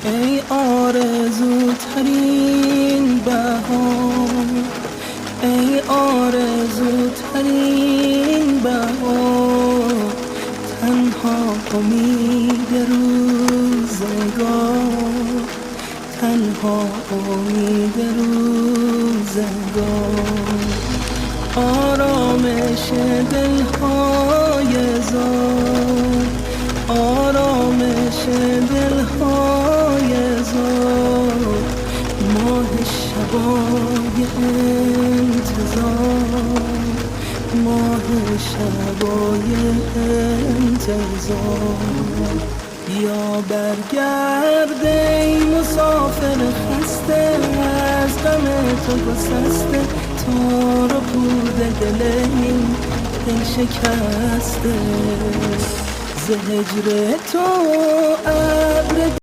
ای آرزوترین بهار، ای آرزوترین بهار، تنها امید روزگار، تنها امید روزگار. آرامش دلهای زار، آرامش دلهای زار، ماه شبای انتظار، ماه شبای انتظار. بیا برگرد ای مسافر خسته، از غم تو گسسته، تار و پود دل این دل شکسته. ز هجر تو ابر